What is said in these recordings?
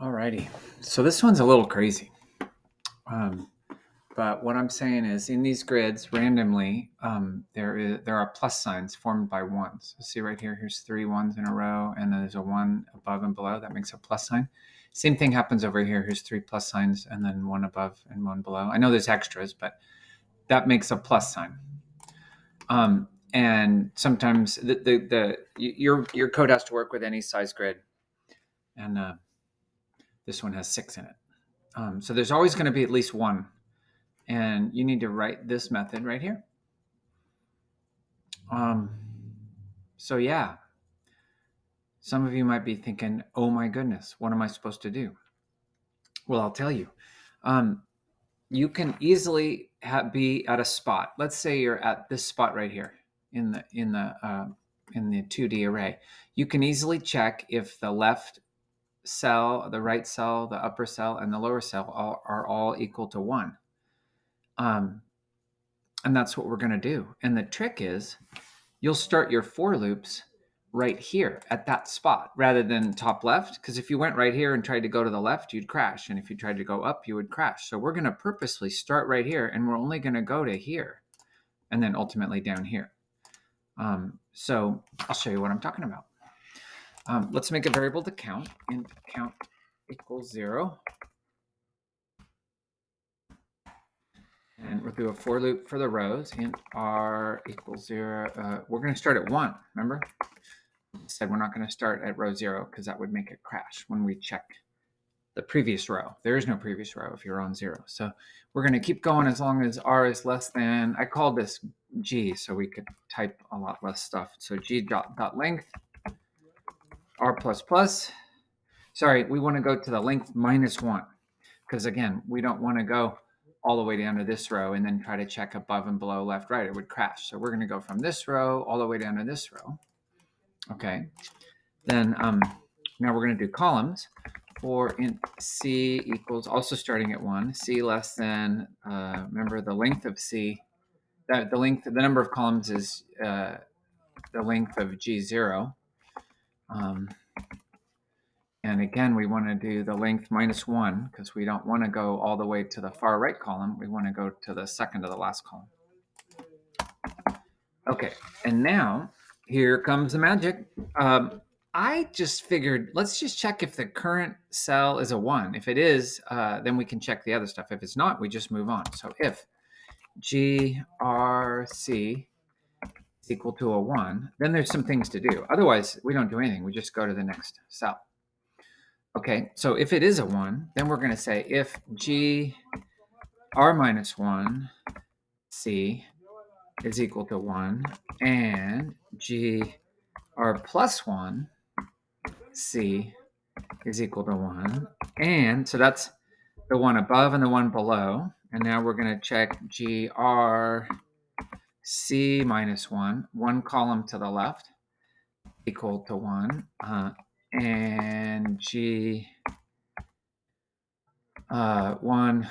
Alrighty, so this one's a little crazy. But what I'm saying is in these grids randomly, there are plus signs formed by ones. So see right here, here's 3 ones in a row, and then there's a 1 above and below. That makes a plus sign. Same thing happens over here. Here's 3 plus signs and then 1 above and 1 below. I know there's extras, but that makes a plus sign. And sometimes your code has to work with any size grid, and this one has 6 in it. So there's always going to be at least 1. And you need to write this method right here. So yeah, some of you might be thinking, oh my goodness, what am I supposed to do? Well, I'll tell you. You can easily be at a spot. Let's say you're at this spot right here in the 2D array. You can easily check if the left cell, the right cell, the upper cell, and the lower cell are all equal to 1. And that's what we're going to do. And the trick is you'll start your for loops right here at that spot rather than top left. Because if you went right here and tried to go to the left, you'd crash. And if you tried to go up, you would crash. So we're going to purposely start right here, and we're only going to go to here and then ultimately down here. So I'll show you what I'm talking about. Let's make a variable to count. Int count equals 0. And we'll do a for loop for the rows. Int r equals 0. We're going to start at 1, remember? Said we're not going to start at row 0 because that would make it crash when we check the previous row. There is no previous row if you're on 0. So we're going to keep going as long as r is less than, I called this g so we could type a lot less stuff. So g dot length r plus plus. Sorry, we want to go to the length minus 1 because again, we don't want to go all the way down to this row and then try to check above and below, left, right. It would crash. So we're going to go from this row all the way down to this row. Okay. Then now we're going to do columns for int c equals, also starting at 1, c less than, remember the length of c, the number of columns is the length of g0. And again, we want to do the length minus 1 because we don't want to go all the way to the far right column. We want to go to the second to the last column. Okay, and now here comes the magic. I just figured, let's just check if the current cell is a 1. If it is, then we can check the other stuff. If it's not, we just move on. So if GRC is equal to a 1, then there's some things to do. Otherwise, we don't do anything. We just go to the next cell. Okay, so if it is a 1, then we're going to say if GR minus 1 C is equal to 1 and GR plus 1 C is equal to 1. And so that's the one above and the one below. And now we're going to check GR C minus 1, one column to the left, equal to 1. And one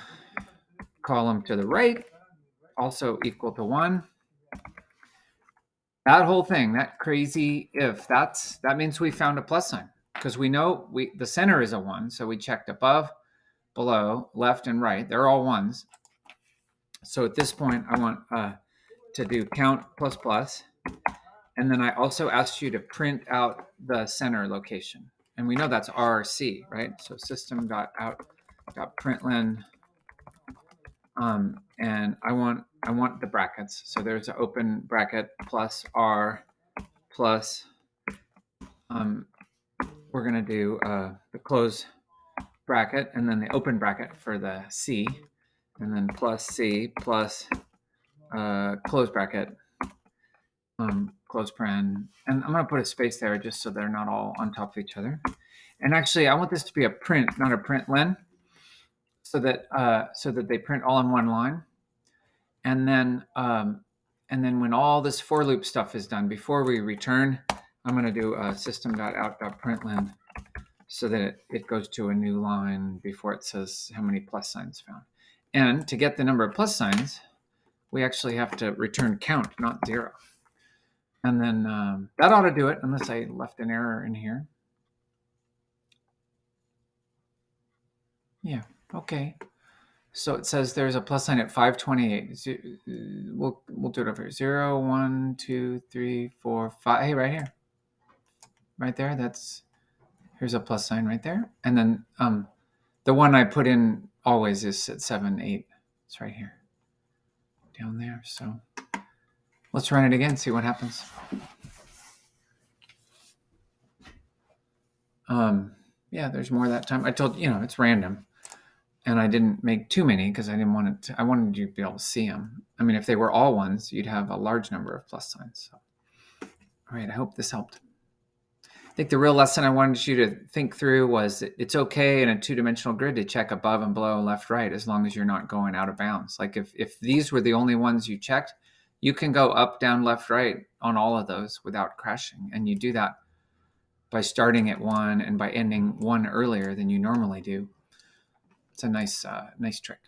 column to the right, also equal to 1. That whole thing, that crazy if, that means we found a plus sign because we know the center is a 1. So we checked above, below, left, and right. They're all 1s. So at this point, I want to do count plus plus. And then I also asked you to print out the center location. And we know that's RC, right? So system.out.println. And I want the brackets. So there's an open bracket plus R plus, we're going to do the close bracket and then the open bracket for the C, and then plus C plus close bracket, close paren. And I'm going to put a space there just so they're not all on top of each other. And actually, I want this to be a print, not a println, so that they print all in one line. And then when all this for loop stuff is done, before we return, I'm going to do system.out.println so that it goes to a new line before it says how many plus signs found. And to get the number of plus signs, we actually have to return count, not 0. And then that ought to do it, unless I left an error in here. Yeah. Okay. So it says there's a plus sign at 528. We'll do it over here. 0, 1, 2, 3, 4, 5. Hey, right here. Right there. Here's a plus sign right there. And then the one I put in always is at 7, 8. It's right here. Down there. So let's run it again, see what happens. Yeah, there's more that time. I told it's random. And I didn't make too many because I didn't want it to, I wanted you to be able to see them. I mean, if they were all ones, you'd have a large number of plus signs. So. All right, I hope this helped. I think the real lesson I wanted you to think through was that it's okay in a two-dimensional grid to check above and below, left, right, as long as you're not going out of bounds. Like if these were the only ones you checked, you can go up, down, left, right on all of those without crashing. And you do that by starting at 1 and by ending 1 earlier than you normally do. It's a nice trick.